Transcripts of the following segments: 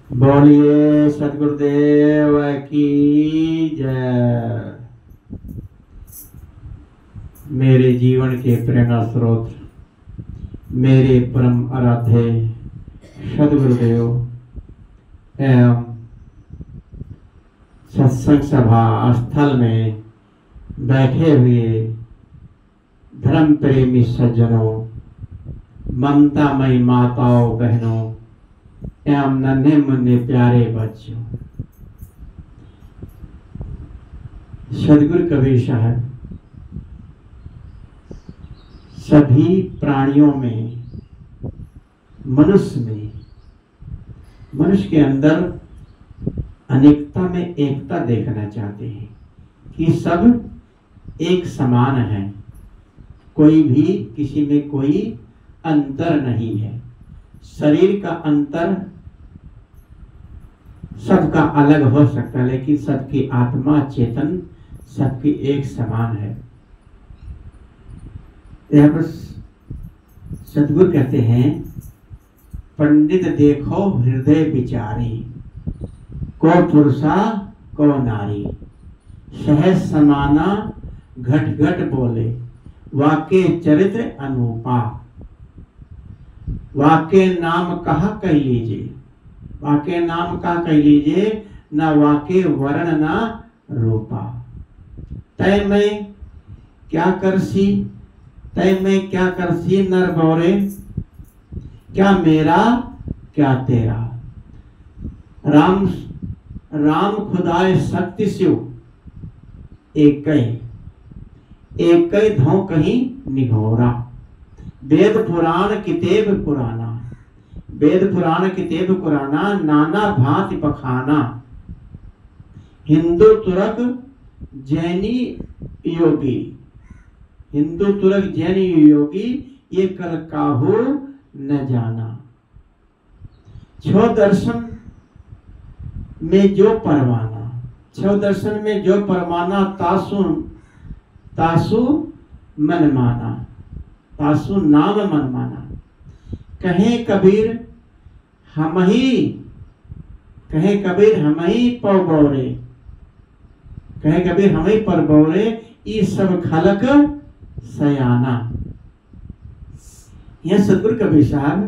बोलिए सदगुरुदेव की जय। मेरे जीवन के प्रेरणा स्रोत, मेरे परम आराध्य सदगुरुदेव एवं सत्संग सभा स्थल में बैठे हुए धर्म प्रेमी सज्जनों, ममतामयी माताओं बहनों एवं नन्हे मुन्ने प्यारे बच्चों, सदगुरु कबीर साहब सभी प्राणियों में, मनुष्य के अंदर अनेकता में एकता देखना चाहते हैं कि सब एक समान है, कोई भी किसी में कोई अंतर नहीं है। शरीर का अंतर सबका अलग हो सकता है, लेकिन सबकी आत्मा चेतन सबकी एक समान है। यहाँ पर सदगुरु कहते हैं, पंडित देखो हृदय विचारी, को पुरुषा को नारी, सहज समाना घट घट बोले, वाके चरित्र अनूपा। वाके नाम कहा कह लीजिए, वाके नाम कहा कह लीजिए, न वाके वर्ण न रूपा। तय में क्या करसी, तय में क्या करसी नर बौरे, क्या मेरा क्या तेरा। राम राम खुदाए शक्ति शिव, एक धौ कहीं निघोरा। वेद पुराण कितेब पुराना, वेद पुराण कितेब पुराना, नाना भांति पखाना। हिंदू तुरक जैनी योगी, हिंदू तुरक जैनी योगी, ये कर काहू न जाना। छो दर्शन में जो परवाना, छो दर्शन में जो परवाना, तासु मन माना, तासु नाम मन माना। कहे कबीर हम ही पौ बौरे, कहे कबीर हम ही पर बौरे, ये सब खलक सयाना। यह सदगुरु कबीर साहब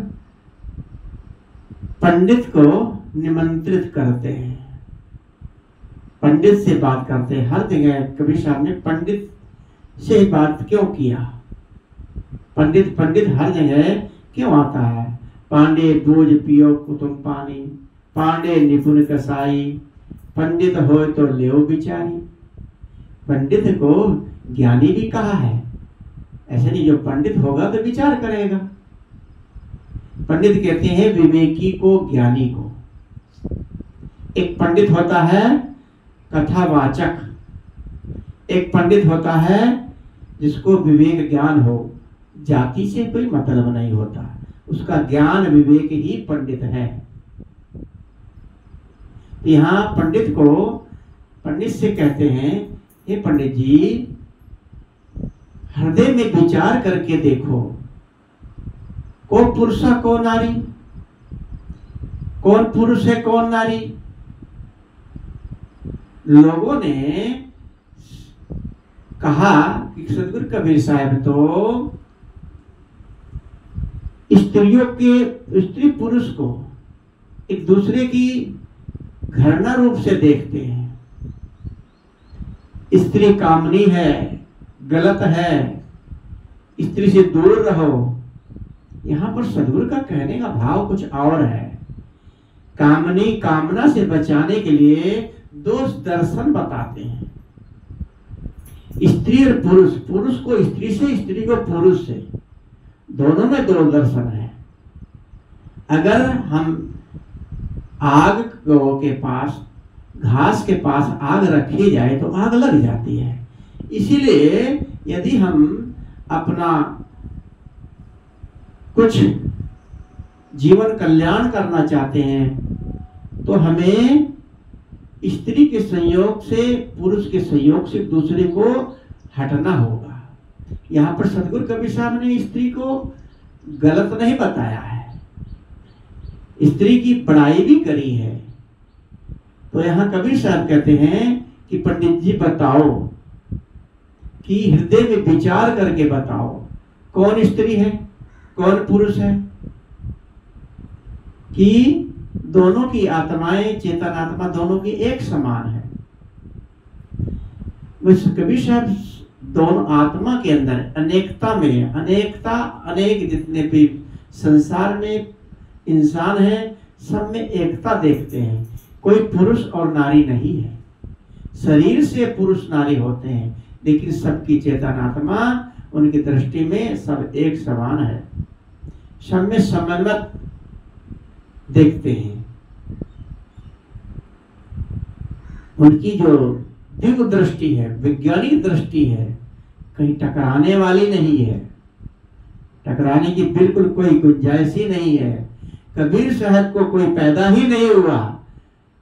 पंडित को निमंत्रित करते हैं, पंडित से बात करते हैं। हर जगह कबीर साहब ने पंडित से बात क्यों किया? पंडित हर जगह क्यों आता है? पांडे दूज पियो कुतुम पानी, पांडे निपुण कसाई, पंडित हो तो लेओ बिचारी। पंडित को ज्ञानी भी कहा है, ऐसे नहीं जो पंडित होगा तो विचार करेगा। पंडित कहते हैं विवेकी को, ज्ञानी को। एक पंडित होता है कथावाचक, एक पंडित होता है जिसको विवेक ज्ञान हो, जाति से कोई मतलब नहीं होता, उसका ज्ञान विवेक ही पंडित है। यहाँ पंडित को, पंडित से कहते हैं, हे पंडित जी, हृदय में विचार करके देखो, कौन पुरुष है कौन नारी, कौन पुरुष है कौन नारी। लोगों ने कहा कि सदगुरु कबीर साहब तो स्त्रियों के, स्त्री पुरुष को एक दूसरे की घृणा रूप से देखते हैं। स्त्री कामनी है, गलत है, स्त्री से दूर रहो। यहां पर सदगुरु का कहने का भाव कुछ और है। कामनी, कामना से बचाने के लिए दो दर्शन बताते हैं, स्त्री और पुरुष, पुरुष को स्त्री से, स्त्री को पुरुष से, दोनों में दो दर्शन है। अगर हम आग के पास, घास के पास आग रखी जाए तो आग लग जाती है। इसीलिए यदि हम अपना कुछ जीवन कल्याण करना चाहते हैं तो हमें स्त्री के संयोग से, पुरुष के संयोग से दूसरे को हटना होगा। यहाँ पर सदगुरु कबीर साहब ने स्त्री को गलत नहीं बताया है, स्त्री की बड़ाई भी करी है। तो यहाँ कबीर साहब कहते हैं कि पंडित जी बताओ कि हृदय में विचार करके बताओ कौन स्त्री है कौन पुरुष है, कि दोनों की आत्माएं चेतन आत्मा दोनों की एक समान है। कबीर साहब दोनों आत्मा के अंदर अनेकता में अनेकता, अनेक जितने भी संसार में इंसान है सब में एकता देखते हैं। कोई पुरुष और नारी नहीं है, शरीर से पुरुष नारी होते हैं लेकिन सबकी चेतन आत्मा उनकी दृष्टि में सब एक समान है, सब में समन्वय देखते हैं। उनकी जो दिव्य दृष्टि है, वैज्ञानिक दृष्टि है, कहीं टकराने वाली नहीं है, टकराने की बिल्कुल कोई गुंजाइश ही नहीं है। कबीर साहब को कोई पैदा ही नहीं हुआ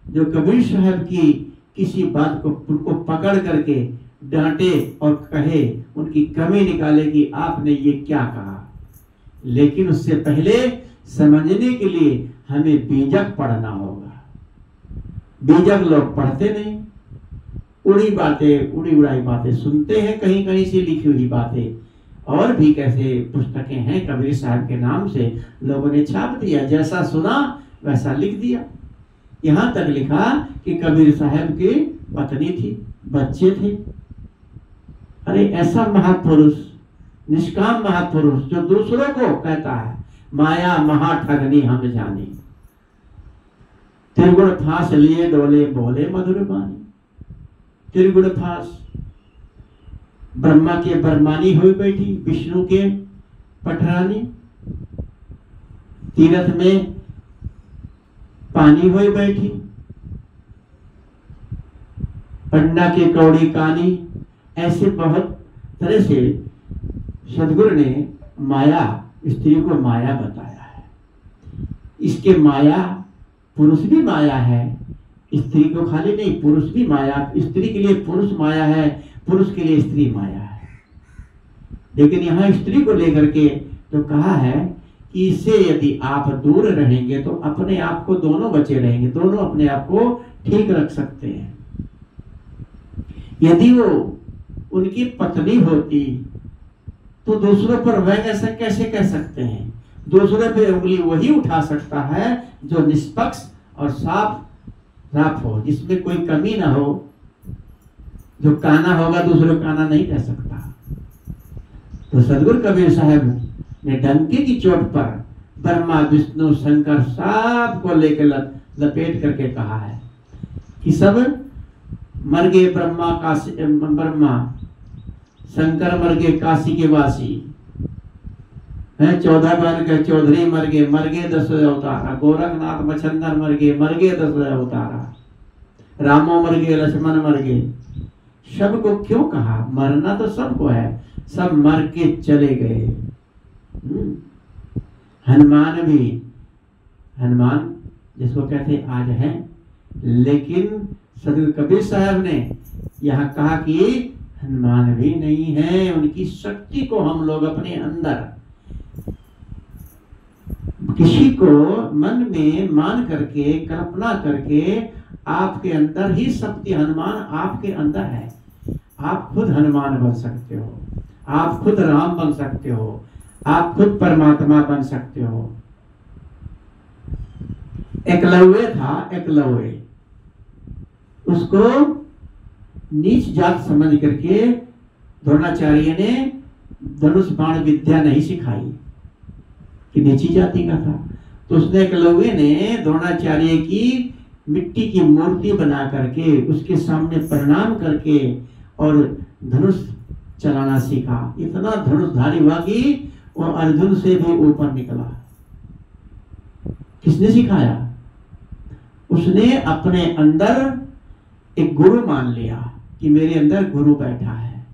जो कबीर साहब की किसी बात को उनको पकड़ करके डांटे और कहे, उनकी कमी निकाले कि आपने ये क्या कहा। लेकिन उससे पहले समझने के लिए हमें बीजक पढ़ना होगा। बीजक लोग पढ़ते नहीं, उड़ी बातें, उड़ी उड़ाई बातें सुनते हैं, कहीं कहीं से लिखी हुई बातें, और भी कैसे पुस्तकें हैं कबीर साहब के नाम से लोगों ने छाप दिया, जैसा सुना वैसा लिख दिया। यहाँ तक लिखा कि कबीर साहब की पत्नी थी, बच्चे थे। अरे ऐसा महापुरुष, निष्काम महापुरुष जो दूसरों को कहता है माया महा ठगनी हम जानी, त्रिगुण फांस लिए डोले बोले मधुर बानी। त्रिगुण फांस, ब्रह्मा के बरमानी हुई बैठी, विष्णु के पटरानी, तीरथ में पानी हुई बैठी, पंडा के कौड़ी कानी। ऐसे बहुत तरह से सदगुरु ने माया, स्त्री को माया बताया है। इसके माया, पुरुष भी माया है, स्त्री को खाली नहीं, पुरुष भी माया, स्त्री के लिए पुरुष माया है, पुरुष के लिए स्त्री माया है। लेकिन यहाँ स्त्री को लेकर के तो कहा है कि इससे यदि आप दूर रहेंगे तो अपने आप को दोनों बचे रहेंगे, दोनों अपने आप को ठीक रख सकते हैं। यदि वो उनकी पत्नी होती तो दूसरों पर वह कैसे कह सकते हैं। दूसरों पे उंगली वही उठा सकता है जो निष्पक्ष और साफ हो, जिसमें कोई कमी ना हो। जो काना होगा दूसरों काना नहीं कह सकता। तो सदगुरु कबीर साहब ने डंके की चोट पर ब्रह्मा विष्णु शंकर सब को लेकर लपेट करके कहा है कि सब मर गए, ब्रह्मा शंकर मर गए काशी के वासी हैं, 14 बन के चौधरी मर गए 10 अवतारा, गोरखनाथ मच्छंदर मर गए 10 अवतारा, रामो मर गए, लक्ष्मण मर गए। सबको क्यों कहा? मरना तो सबको है, सब मर के चले गए। हनुमान जिसको कहते आज है, लेकिन सदगुरु कबीर साहब ने यहाँ कहा कि हनुमान भी नहीं है। उनकी शक्ति को हम लोग अपने अंदर किसी को मन में मान करके कल्पना करके आपके अंदर ही शक्ति, हनुमान आपके अंदर है। आप खुद हनुमान बन सकते हो, आप खुद राम बन सकते हो, आप खुद परमात्मा बन सकते हो। एकलव्य था, एकलव्य उसको नीच जात समझ करके द्रोणाचार्य ने धनुष बाण विद्या नहीं सिखाई कि नीची जाति का था। तो उसने एकलव्य ने द्रोणाचार्य की मिट्टी की मूर्ति बना करके उसके सामने प्रणाम करके और धनुष चलाना सीखा। इतना धनुषधारी हुआ कि वो अर्जुन से भी ऊपर निकला। किसने सिखाया? उसने अपने अंदर एक गुरु मान लिया कि मेरे अंदर गुरु बैठा है।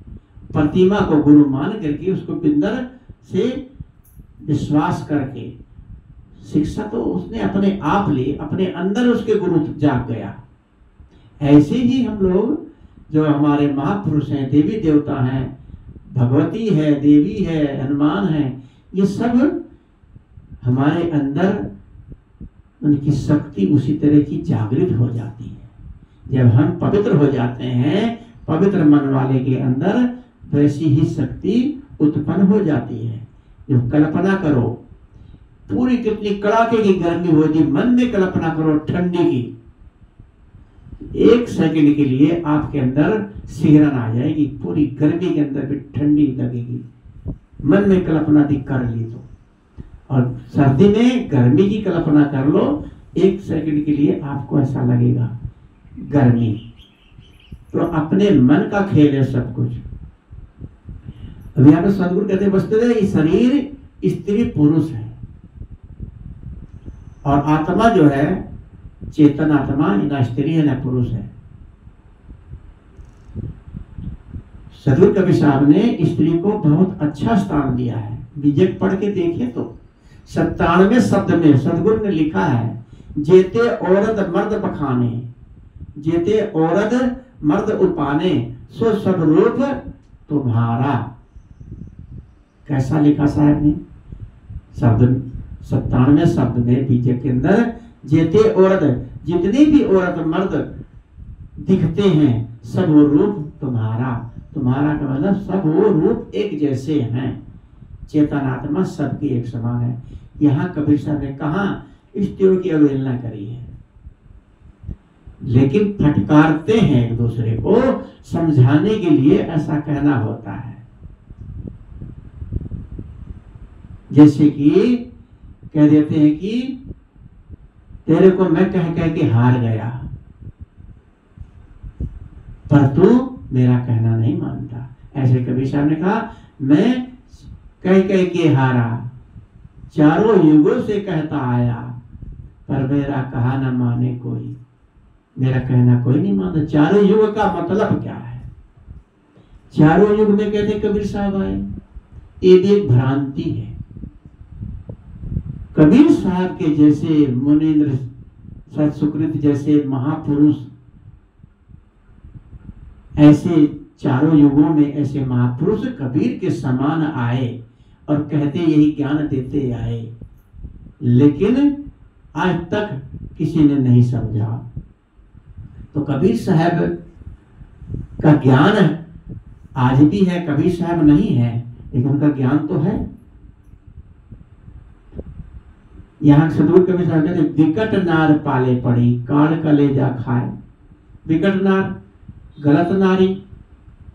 प्रतिमा को गुरु मान करके उसको अंदर से विश्वास करके शिक्षा तो उसने अपने आप ली, अपने अंदर उसके गुरु जाग गया। ऐसे ही हम लोग जो हमारे महापुरुष हैं, देवी देवता हैं, भगवती है, देवी है, हनुमान है, ये सब हमारे अंदर उनकी शक्ति उसी तरह की जागृत हो जाती है। जब हम पवित्र हो जाते हैं पवित्र मन वाले के अंदर, वैसी ही शक्ति उत्पन्न हो जाती है। जब कल्पना करो पूरी कितनी कड़ाके की गर्मी होती, मन में कल्पना करो ठंडी की, 1 सेकंड के लिए आपके अंदर सिहरन आ जाएगी, पूरी गर्मी के अंदर भी ठंडी लगेगी। मन में कल्पना दी कर ली तो, और सर्दी में गर्मी की कल्पना कर लो, 1 सेकंड के लिए आपको ऐसा लगेगा गर्मी। तो अपने मन का खेल है सब कुछ। अभी यहाँ पे सदगुरु कहते वस्तुतः ये शरीर स्त्री पुरुष है और आत्मा जो है चेतन आत्मा, न स्त्री है न पुरुष है। सदगुरु कबीर साहब ने स्त्री को बहुत अच्छा स्थान दिया है। विजय पढ़ के देखिए तो 97वें शब्द में सदगुरु ने लिखा है, जेते औरत मर्द बखाने, जेते औरत मर्द उपाने, सो सब रूप तुम्हारा। कैसा लिखा साहब ने शब्द 97वें शब्द में बीजे के अंदर, जेते औरत, जितनी भी औरत मर्द दिखते हैं सब वो रूप तुम्हारा। तुम्हारा का मतलब सब वो रूप एक जैसे हैं, चेतनात्मा सबकी एक समान है। यहाँ कबीर साहब ने कहा स्त्रियों की अवहेलना करी है, लेकिन फटकारते हैं एक दूसरे को समझाने के लिए, ऐसा कहना होता है। जैसे कि कह देते हैं कि तेरे को मैं कह कह के हार गया, पर तू मेरा कहना नहीं मानता। ऐसे कबीर साहब ने कहा मैं कह कह के हारा, चारों युगों से कहता आया, पर मेरा कहा न माने कोई, मेरा कहना कोई नहीं मानता। चारों युग का मतलब क्या है? चारों युग में कहते कबीर साहब आए, ये भी एक भ्रांति है। कबीर साहब के जैसे मुनीन्द्र सत सुकृत जैसे महापुरुष ऐसे चारों युगों में ऐसे महापुरुष कबीर के समान आए और कहते यही ज्ञान देते आए, लेकिन आज तक किसी ने नहीं समझा। तो कबीर साहब का ज्ञान आज भी है, कबीर साहब नहीं है लेकिन उनका ज्ञान तो है। यहाँ सदगुरु कबीर साहब कहते विकट नार पाले पड़ी, काड़ कलेजा खाए। विकट नार गलत नारी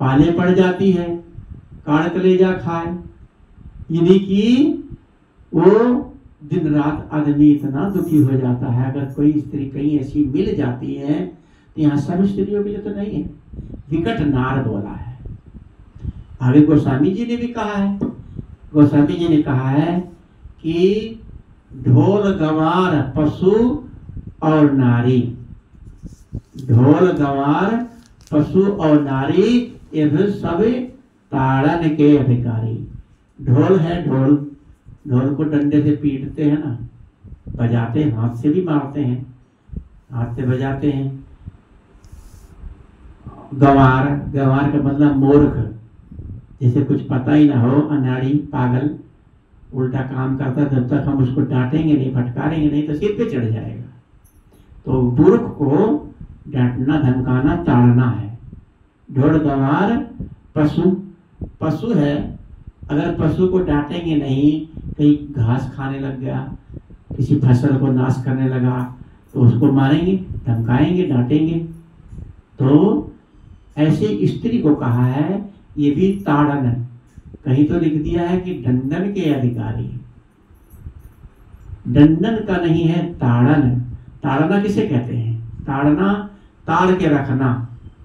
पाले पड़ जाती है, काड़ कलेजा खाए, यानी कि वो दिन रात आदमी इतना दुखी हो जाता है। अगर कोई स्त्री कहीं ऐसी मिल जाती है तो यहाँ सब स्त्रियों के लिए तो नहीं है, विकट नार बोला है। आगे गोस्वामी जी ने भी कहा है, गोस्वामी जी ने कहा है कि ढोल गंवार पशु और नारी, ढोल गंवार पशु और नारी ये भी सब ताड़न के अधिकारी। ढोल है, ढोल ढोल को डंडे से पीटते हैं ना, बजाते हैं, हाथ से भी मारते हैं, हाथ से बजाते हैं। गंवार, गंवार का मतलब मूर्ख, जैसे कुछ पता ही ना हो, अनाड़ी पागल उल्टा काम करता है, जब तक हम उसको डांटेंगे नहीं फटकारेंगे नहीं तो सिर पे चढ़ जाएगा। तो मूर्ख को डांटना धमकाना ताड़ना है। ढोल गंवार पशु, पशु है, अगर पशु को डांटेंगे नहीं, कहीं घास खाने लग गया, किसी फसल को नाश करने लगा तो उसको मारेंगे, धमकाएंगे, डांटेंगे। तो ऐसे स्त्री को कहा है ये भी ताड़न, कहीं तो लिख दिया है कि दंडन के अधिकारी, दंडन का नहीं है ताड़न। ताड़ना किसे कहते हैं? ताड़ना ताड़ के रखना,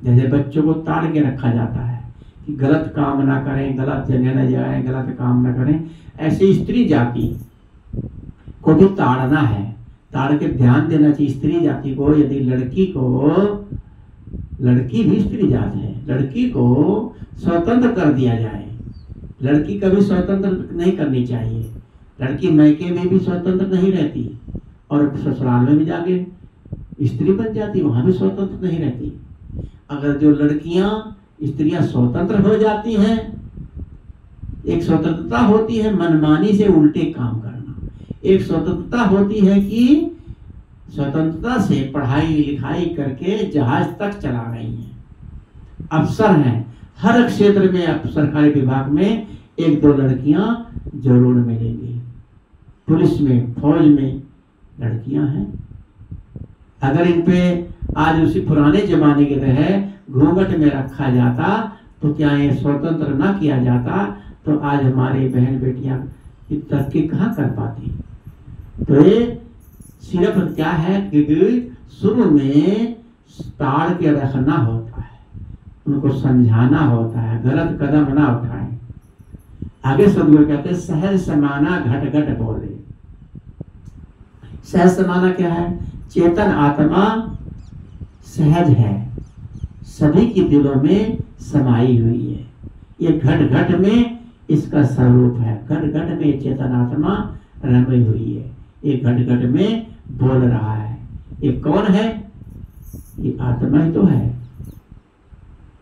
जैसे बच्चों को ताड़ के रखा जाता है कि गलत काम ना करें, गलत जगह न जाए, गलत काम ना करें। ऐसी स्त्री जाति को भी ताड़ना है, ताड़ के ध्यान देना चाहिए स्त्री जाति को। यदि लड़की को, लड़की भी स्त्री जात है, लड़की को स्वतंत्र कर दिया जाए, लड़की कभी स्वतंत्र नहीं करनी चाहिए। लड़की मायके में भी स्वतंत्र नहीं रहती और ससुराल में भी जाके स्त्री बन जाती, वहां भी स्वतंत्र नहीं रहती। अगर जो लड़कियां स्त्रियां स्वतंत्र हो जाती हैं, एक स्वतंत्रता होती है मनमानी से उल्टे काम करना, एक स्वतंत्रता होती है कि स्वतंत्रता से पढ़ाई लिखाई करके जहाज तक चला रही हैं, अफसर हैं। हर क्षेत्र में अब सरकारी विभाग में 1-2 लड़कियां जरूर मिलेंगी। पुलिस में, फौज में लड़कियां हैं। अगर इन पे आज उसी पुराने जमाने की तरह घूंघट में रखा जाता तो क्या ये स्वतंत्र ना किया जाता तो आज हमारी बहन बेटियां की तरक्की कहाँ कर पाती। तो ये सिर्फ क्या है कि शुरू में ताड़ के रखना होता है, उनको समझाना होता है, गलत कदम ना उठाएं। आगे सदगुरु कहते हैं सहज समाना घट घट बोले। सहज समाना क्या है? चेतन आत्मा सहज है, सभी के दिलों में समाई हुई है। ये घट घट में इसका स्वरूप है। घट घट में चेतन आत्मा रमी हुई है, ये घट घट में बोल रहा है। ये कौन है? ये आत्मा ही तो है।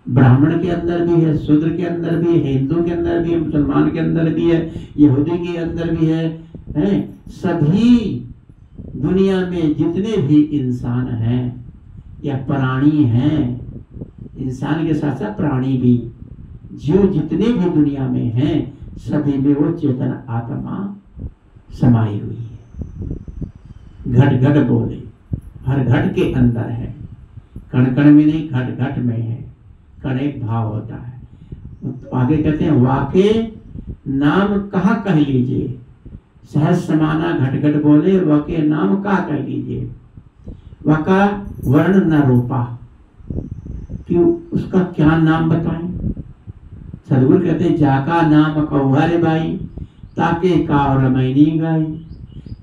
ब्राह्मण के अंदर भी है, शूद्र के अंदर भी है, हिंदू के अंदर भी है, मुसलमान के अंदर भी है, यहूदी के अंदर भी है। सभी दुनिया में जितने भी इंसान हैं या प्राणी हैं, इंसान के साथ साथ प्राणी भी, जीव जितने भी दुनिया में हैं, सभी में वो चेतन आत्मा समाई हुई है। घट घट बोले, हर घट के अंदर है, कण कण में नहीं, घट घट में है। कण एक भाव होता है। तो आगे कहते हैं वाके नाम कहा कह लीजिए। सहज समाना घट घट बोले, वाके नाम कहा कह लीजिए। वाका वर्ण न रूपा, कि उसका क्या नाम बताएं। सदगुरु कहते हैं जाका नाम कौहा रे भाई, ताके काव रमैनी गाई।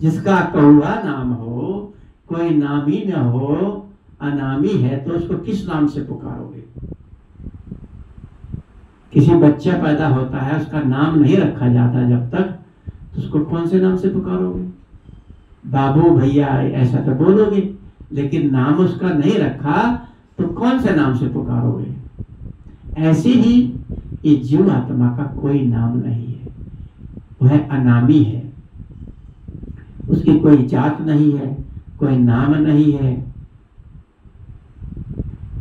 जिसका कौहा नाम हो, कोई नाम ही न हो, अनामी है, तो उसको किस नाम से पुकारोगे? किसी बच्चा पैदा होता है, उसका नाम नहीं रखा जाता जब तक, तो उसको कौन से नाम से पुकारोगे? बाबू भैया ऐसा तो बोलोगे, लेकिन नाम उसका नहीं रखा तो कौन से नाम से पुकारोगे? ऐसे ही ये जीव आत्मा का कोई नाम नहीं है, वह अनामी है। उसकी कोई जात नहीं है, कोई नाम नहीं है।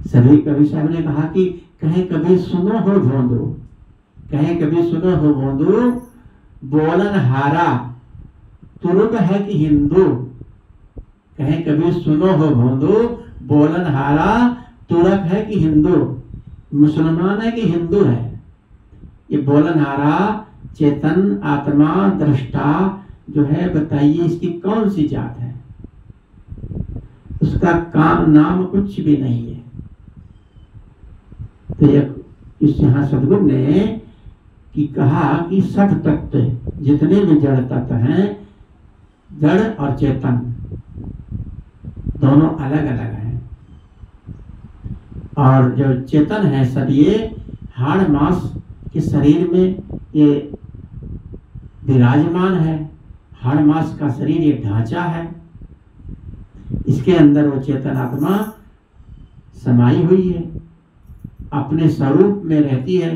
सभी कवि साहब ने कहा कि कहीं कभी सुनो हो भोंदू, कहीं कभी सुनो हो भोंदू, बोलन हारा तुरुक है कि हिंदू। कहीं कभी सुनो हो भोंदू, बोलन हारा तुरक है कि हिंदू। मुसलमान है कि हिंदू है? ये बोलन हारा चेतन आत्मा दृष्टा जो है, बताइए इसकी कौन सी जात है? उसका काम नाम कुछ भी नहीं है। तो इस यहाँ सदगुरु ने कि कहा कि सब तत्व जितने भी जड़ तत्व हैं, जड़ और चेतन दोनों अलग अलग हैं। और जो चेतन है सब ये हाड़ मांस के शरीर में ये विराजमान है। हाड़ मांस का शरीर ये ढांचा है, इसके अंदर वो चेतन आत्मा समाई हुई है, अपने स्वरूप में रहती है,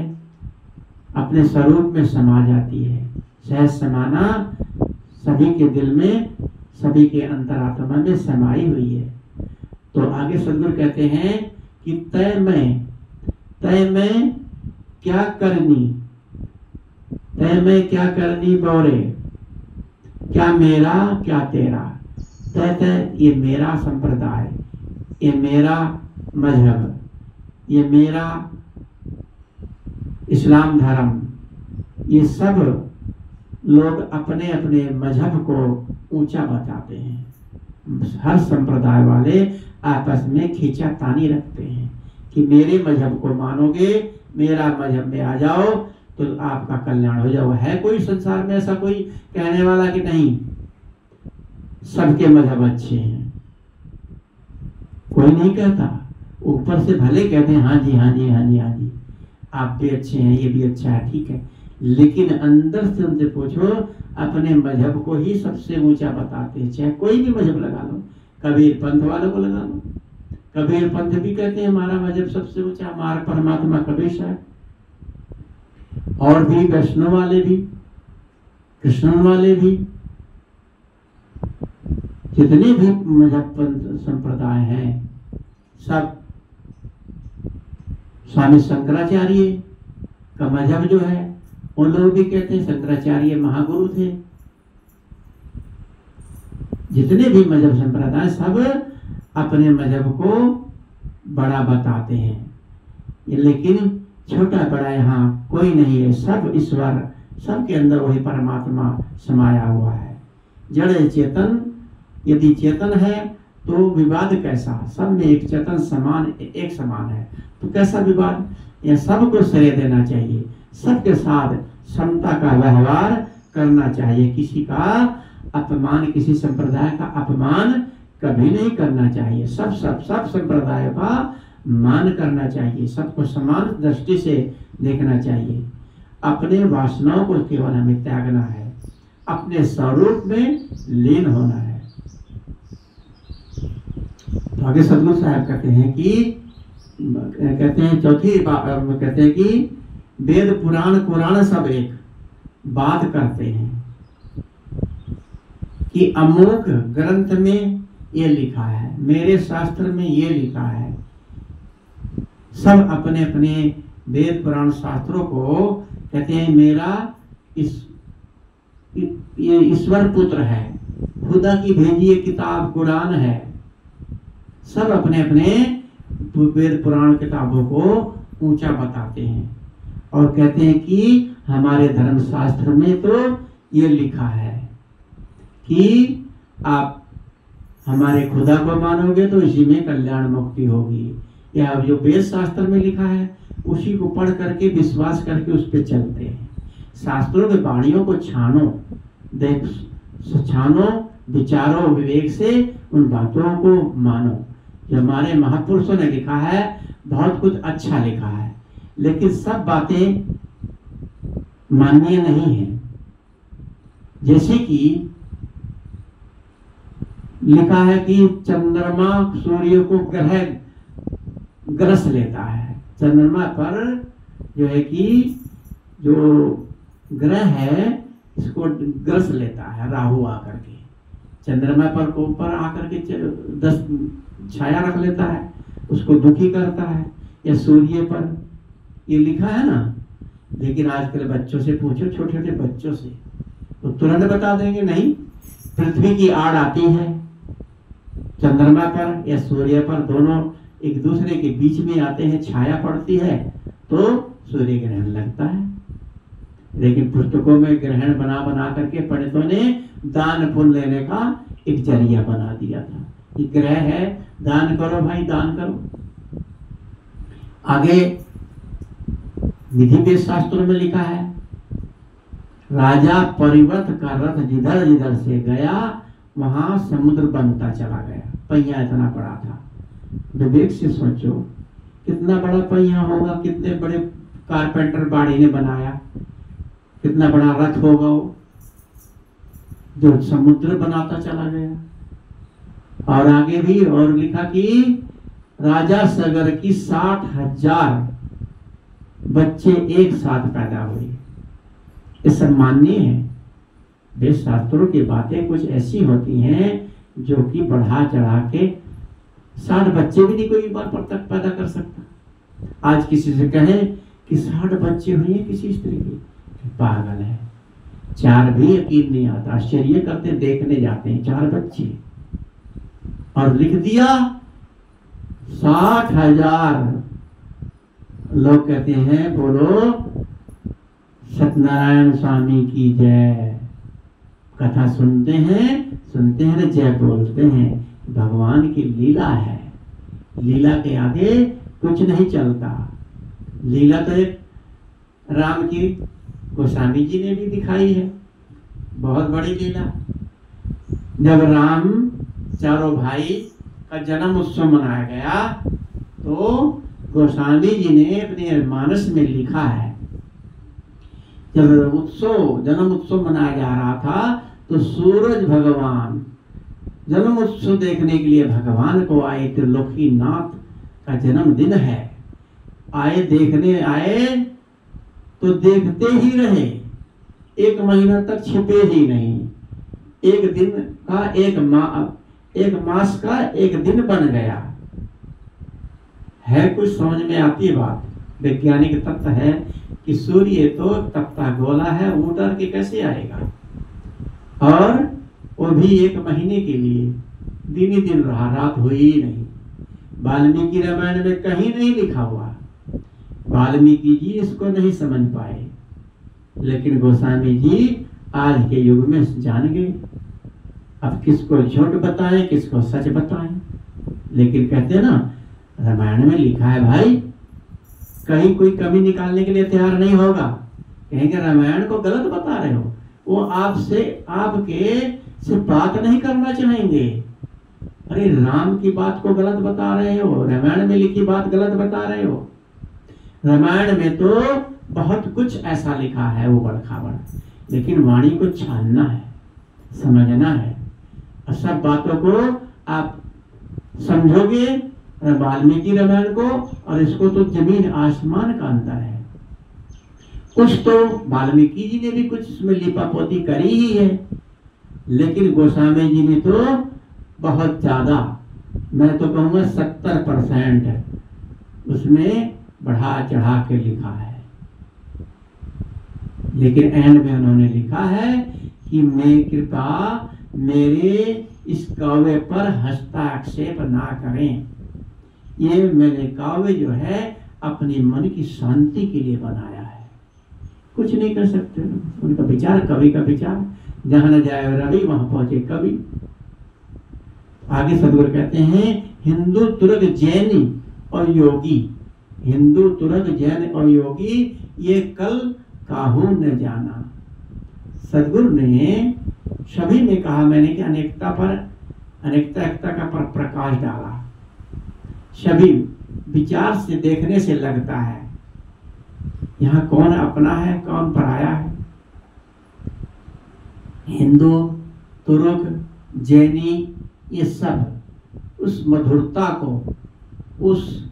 अपने स्वरूप में समा जाती है। सहज समाना सभी के दिल में, सभी के अंतरात्मा में समाई हुई है। तो आगे सदगुरु कहते हैं कि तय में क्या करनी, तय में क्या करनी बोरे, क्या मेरा क्या तेरा। तय ये मेरा संप्रदाय, ये मेरा मजहब, ये मेरा इस्लाम धर्म, ये सब लोग अपने अपने मजहब को ऊंचा बताते हैं। हर संप्रदाय वाले आपस में खींचातानी रखते हैं कि मेरे मजहब को मानोगे, मेरा मजहब में आ जाओ तो आपका कल्याण हो जाओ। है कोई संसार में ऐसा कोई कहने वाला कि नहीं सबके मजहब अच्छे हैं? कोई नहीं कहता। ऊपर से भले कहते हैं हाँ जी हाँ जी हाँ जी हाँ जी, आप भी अच्छे हैं, ये भी अच्छा है, ठीक है, लेकिन अंदर से उनसे पूछो, अपने मजहब को ही सबसे ऊंचा बताते हैं। चाहे कोई भी मजहब लगा लो, कबीर पंथ वालों को लगा लो, कबीर पंथ भी कहते हैं हमारा मजहब सबसे ऊंचा, हमारा परमात्मा कबीर साहब। और भी वैष्णव वाले भी, कृष्ण वाले भी, जितने भी मजहब संप्रदाय हैं सब, स्वामी शंकराचार्य का मजहब जो है उन लोग भी कहते हैं शंकराचार्य महागुरु थे। जितने भी मजहब संप्रदाय सब अपने मजहब को बड़ा बताते हैं, लेकिन छोटा बड़ा यहाँ कोई नहीं है, सब ईश्वर, सबके अंदर वही परमात्मा समाया हुआ है। जड़ चेतन, यदि चेतन है तो विवाद कैसा, सब में एक चेतन समान, एक समान है, तो कैसा विवाद। यह सबको श्रेय देना चाहिए, सबके साथ समता का व्यवहार करना चाहिए, किसी का अपमान, किसी संप्रदाय का अपमान कभी नहीं करना चाहिए। सब संप्रदायों का मान करना चाहिए, सबको समान दृष्टि से देखना चाहिए। अपने वासनाओं को केवल हमें त्यागना है, अपने स्वरूप में लीन होना है। तो आगे सदगुरु साहब कहते हैं चौथी कहते हैं कि वेद पुराण कुरान सब एक बात करते हैं कि अमोक ग्रंथ में ये लिखा है, मेरे शास्त्र में ये लिखा है। सब अपने अपने वेद पुराण शास्त्रों को कहते हैं मेरा ये ईश्वर पुत्र है, खुदा की भेजी ये किताब कुरान है। सब अपने अपने वेद पुराण किताबों को ऊंचा बताते हैं और कहते हैं कि हमारे धर्म शास्त्र में तो ये लिखा है कि आप हमारे खुदा को मानोगे तो इसी में कल्याण मुक्ति होगी। या जो वेद शास्त्र में लिखा है उसी को पढ़ करके विश्वास करके उस पर चलते हैं। शास्त्रों के वाणियों को छानो, विचारो, विवेक से उन बातों को मानो। जो हमारे महापुरुषों ने लिखा है बहुत कुछ अच्छा लिखा है, लेकिन सब बातें मान्य नहीं है। जैसे कि लिखा है कि चंद्रमा सूर्य को ग्रस लेता है। चंद्रमा पर जो है कि जो ग्रह है इसको ग्रस लेता है राहु आकर के, चंद्रमा पर को ऊपर आकर के छाया रख लेता है, उसको दुखी करता है। या सूर्य पर ये लिखा है ना, लेकिन आजकल बच्चों से पूछो, छोटे छोटे बच्चों से, तो तुरंत बता देंगे नहीं, पृथ्वी की आड़ आती है चंद्रमा पर या सूर्य पर, दोनों एक दूसरे के बीच में आते हैं, छाया पड़ती है तो सूर्य ग्रहण लगता है। लेकिन पुस्तकों में ग्रहण बना बना करके पंडितों ने दान पुण्य लेने का एक जरिया बना दिया था कि ग्रह है, दान करो भाई, दान करो। आगे विधि के शास्त्रों में लिखा है राजा परिवर्त का रथ जिधर जिधर से गया वहां समुद्र बनता चला गया। पहिया इतना बड़ा था, विवेक से सोचो कितना बड़ा पहिया होगा, कितने बड़े कारपेंटर बाड़ी ने बनाया, कितना बड़ा रथ होगा वो, जो समुद्र बनाता चला गया। और आगे भी और लिखा कि राजा सगर की 60,000 बच्चे एक साथ पैदा हुए। ये सब मान्य है। वेद शास्त्रों की बातें कुछ ऐसी होती हैं जो कि बढ़ा चढ़ा के 60 बच्चे भी नहीं कोई बार पर तक पैदा कर सकता। आज किसी से कहें कि 60 बच्चे हुए किसी स्त्री के, पागल है। 4 भी यकीन नहीं आता, आश्चर्य करते, देखने जाते हैं 4 बच्चे, और लिख दिया 60,000। लोग कहते हैं बोलो सत्यनारायण स्वामी की जय। कथा सुनते हैं जय बोलते हैं। भगवान की लीला है, लीला के आगे कुछ नहीं चलता। लीला तो एक राम की गोस्वामी जी ने भी दिखाई है, बहुत बड़ी लीला। जब राम चारों भाई का जन्म उत्सव मनाया गया तो गोस्वामी जी ने अपने मानस में लिखा है, जब जन्म उत्सव मनाया जा रहा था तो सूरज भगवान जन्म उत्सव देखने के लिए भगवान को आए। त्रिलोकीनाथ का जन्मदिन है, देखने आए तो देखते ही रहे, 1 महीना तक छिपे ही नहीं। एक दिन का एक मास का एक दिन बन गया। है कुछ समझ में आती है बात। वैज्ञानिक तथ्य है कि सूर्य तो तपता गोला है, वो उतर के कैसे आएगा, और वो भी एक महीने के लिए, दिन ही दिन रहा, रात हुई ही नहीं। वाल्मीकि रामायण में कहीं नहीं लिखा हुआ, वाल्मीकि जी इसको नहीं समझ पाए, लेकिन गोस्वामी जी आज के युग में जान गए। अब किसको झूठ बताएं, किसको सच बताएं, लेकिन कहते हैं ना रामायण में लिखा है भाई, कहीं कोई कमी निकालने के लिए तैयार नहीं होगा। कहेंगे रामायण को गलत बता रहे हो, वो आपसे आपके से बात नहीं करना चाहेंगे। अरे राम की बात को गलत बता रहे हो, रामायण में लिखी बात गलत बता रहे हो। रामायण में तो बहुत कुछ ऐसा लिखा है वो बड़खाबड़, लेकिन वाणी को छानना है, समझना है, और सब बातों को आप समझोगे। वाल्मीकि रामायण को और इसको तो जमीन आसमान का अंतर है। कुछ तो वाल्मीकि जी ने भी कुछ इसमें लिपापोती करी ही है, लेकिन गोस्वामी जी ने तो बहुत ज्यादा, मैं तो कहूँगा 70% उसमें बढ़ा चढ़ा के लिखा है। लेकिन एंड में उन्होंने लिखा है कि मैं कृपा मेरे इस काव्य पर हस्ताक्षेप ना करें, ये मैंने काव्य जो है अपनी मन की शांति के लिए बनाया है, कुछ नहीं कर सकते। उनका विचार, कवि का विचार, जहां न जाए रवि वहां पहुंचे कवि। आगे सदगुरु कहते हैं हिंदू तुर्क जैन और योगी, हिंदू तुर्क जैन और योगी ये कल काहू न जाना। सदगुरु ने सभी ने कहा, मैंने कि अनेकता पर, अनेकता एकता का पर प्रकाश डाला। सभी विचार से देखने से लगता है यहाँ कौन अपना है कौन पराया है। हिंदू तुर्क जैनी ये सब उस मधुरता को, उस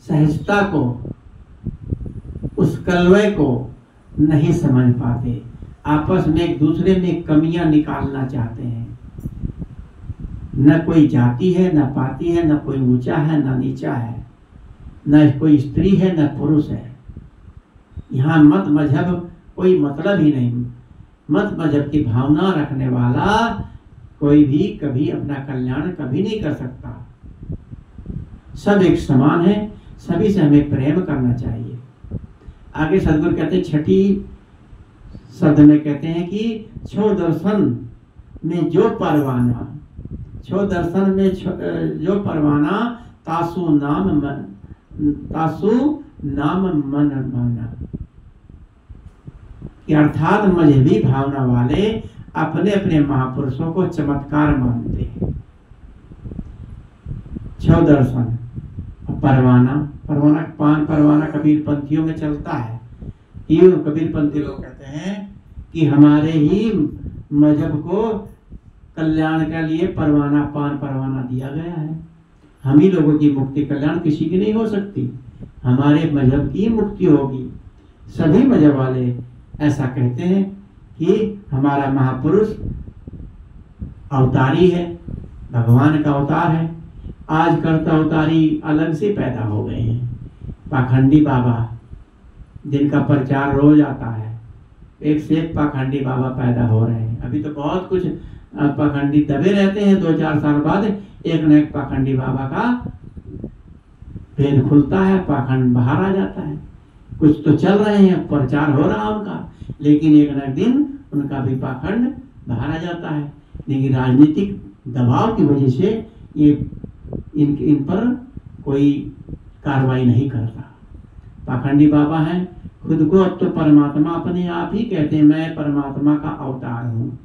सहजता को, उस कलवे को नहीं समझ पाते, आपस में एक दूसरे में कमियां निकालना चाहते हैं। न कोई जाति है न पाति है, न कोई ऊंचा है न नीचा है, न कोई स्त्री है न पुरुष है। यहाँ मत मजहब कोई मतलब ही नहीं। मत मजहब की भावना रखने वाला कोई भी कभी अपना कल्याण कभी नहीं कर सकता। सब एक समान है, सभी से हमें प्रेम करना चाहिए। आगे सदगुरु कहते हैं छठी शब्द में कहते हैं कि छो दर्शन में जो परवाना, छो दर्शन में जो परवाना तासु नाम मन माना, कि अर्थात मजहबी भावना वाले अपने अपने महापुरुषों को चमत्कार मानते हैं। छो दर्शन, परवाना, परवाना पान परवाना कबीर पंथियों में चलता है। ये कबीर पंथी लोग कहते हैं कि हमारे ही मजहब को कल्याण के लिए परवाना, पान परवाना दिया गया है। हम ही लोगों की मुक्ति, कल्याण किसी की नहीं हो सकती, हमारे मजहब की मुक्ति होगी। सभी मजहब वाले ऐसा कहते हैं कि हमारा महापुरुष अवतारी है, भगवान का अवतार है। आजकल तो अवतारी अलग से पैदा हो गए हैं, पाखंडी बाबा जिनका प्रचार रोज आता है, एक से एक पाखंडी बाबा पैदा हो रहे हैं। अभी तो बहुत कुछ पाखंडी दबे रहते हैं, 2-4 साल बाद एक न एक पाखंडी बाबा का भेद खुलता है, पाखंड बाहर आ जाता है। कुछ तो चल रहे हैं, प्रचार हो रहा उनका, लेकिन एक न एक दिन उनका भी पाखंड बाहर आ जाता है। लेकिन राजनीतिक दबाव की वजह से ये इन पर कोई कार्रवाई नहीं करता। पाखंडी बाबा हैं, खुद को अब तो परमात्मा अपने आप ही कहते हैं, मैं परमात्मा का अवतार हूँ,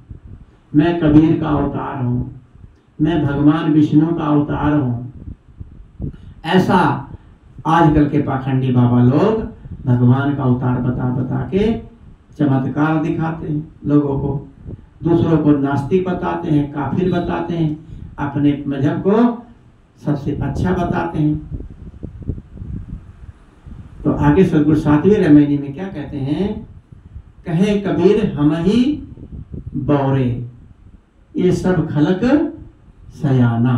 मैं कबीर का अवतार हूँ, मैं भगवान विष्णु का अवतार हूँ। ऐसा आजकल के पाखंडी बाबा लोग भगवान का अवतार बता बता के चमत्कार दिखाते हैं लोगों को, दूसरों को नास्तिक बताते हैं, काफिर बताते हैं, अपने मजहब को सबसे अच्छा बताते हैं। तो आगे सदगुरु 7वें रामायणी में क्या कहते हैं, कहे कबीर हम ही बौरे, ये सब खलक सयाना।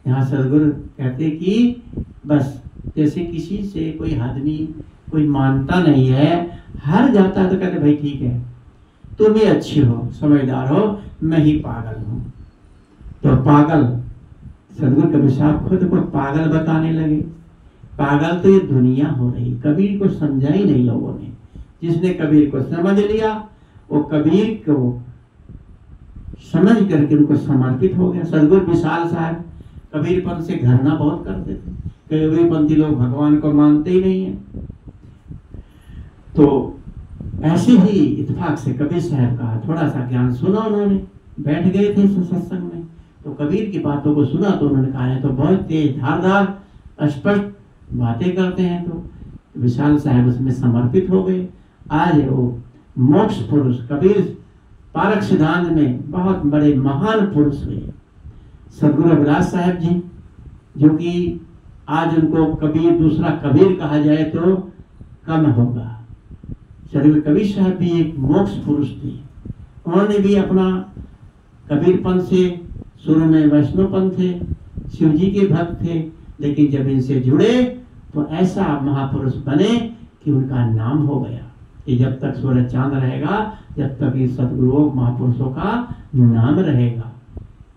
यहाँ सदगुरु कहते कि बस जैसे किसी से कोई आदमी कोई मानता नहीं है, हार जाता है तो कहते भाई ठीक है, तुम ही अच्छी हो, समझदार हो, मैं ही पागल हूँ। तो पागल, सदगुरु कबीर साहब खुद को पागल बताने लगे। पागल तो ये दुनिया हो रही, कबीर को समझा ही नहीं लोगों ने। जिसने कबीर को समझ लिया वो कबीर को समझ करके उनको समर्पित हो गया। सदगुरु विशाल साहब कबीरपंथ से घृणा बहुत करते थे, कबीरपंथी लोग भगवान को मानते ही नहीं है। तो ऐसे ही इत्तेफाक से कबीर साहब का थोड़ा सा ज्ञान सुना उन्होंने, बैठ गए थे सत्संग में, तो कबीर की बातों को सुना तो उन्होंने कहा है तो बहुत तेज धारदार स्पष्ट बातें करते हैं। तो विशाल साहब उसमें समर्पित हो गए। आज वो मोक्ष पुरुष कबीर पारक सिद्धांत में बहुत बड़े महान पुरुष हुए। सदगुरु अभिलाष साहब जी, जो कि आज उनको कबीर दूसरा कबीर कहा जाए तो कम होगा। सदगुरु कबीर साहब भी एक मोक्ष पुरुष थे। उन्होंने भी अपना कबीरपंथ से शुरू में वैष्णवपंथ थे, शिव जी के भक्त थे, लेकिन जब इनसे जुड़े तो ऐसा महापुरुष बने कि उनका नाम हो गया कि जब तक सूरज चांद रहेगा, जब तक इस सदगुरुओं महापुरुषों का नाम रहेगा।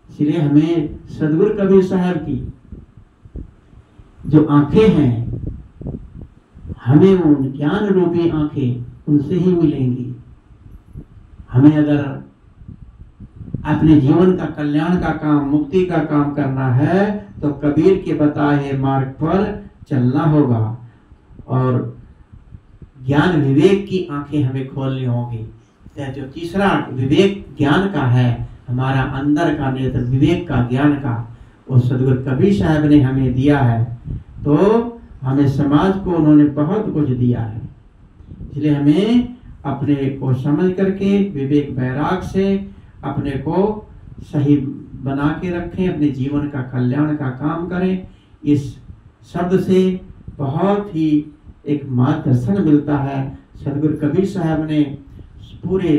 इसलिए हमें सदगुरु कबीर साहब की जो आंखें हैं, हमें उन ज्ञान रूपी आंखें उनसे ही मिलेंगी। हमें अगर अपने जीवन का कल्याण का काम, मुक्ति का काम करना है तो कबीर के बताए मार्ग पर चलना होगा और ज्ञान विवेक की आंखें हमें खोलनी होगी। जो तीसरा विवेक ज्ञान का है, हमारा अंदर का नेत्र विवेक का, ज्ञान का, वो सदगुरु कबीर साहब ने हमें दिया है। तो हमें समाज को उन्होंने बहुत कुछ दिया है। इसलिए हमें अपने को समझ करके विवेक वैराग से अपने को सही बना के रखें, अपने जीवन का कल्याण का काम करें। इस शब्द से बहुत ही एक मार्गदर्शन मिलता है। सदगुरु कबीर साहब ने पूरे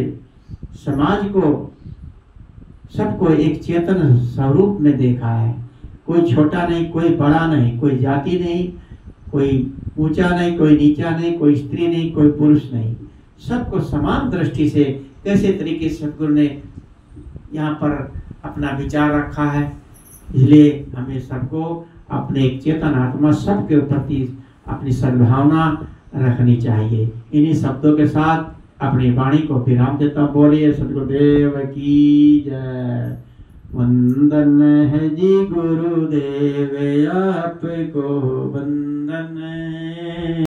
समाज को, सबको एक चेतन स्वरूप में देखा है। कोई छोटा नहीं, कोई बड़ा नहीं, कोई जाति नहीं, कोई ऊंचा नहीं, कोई नीचा नहीं, कोई स्त्री नहीं, कोई पुरुष नहीं, सबको समान दृष्टि से कैसे तरीके से सदगुरु ने यहाँ पर अपना विचार रखा है। इसलिए हमें सबको अपने एक चेतन आत्मा सबके प्रति अपनी सद्भावना रखनी चाहिए। इन्हीं शब्दों के साथ अपनी वाणी को विराम देता हूँ। बोलिए सद्गुरुदेव की जय। वंदन है जी गुरुदेव आपको वंदन।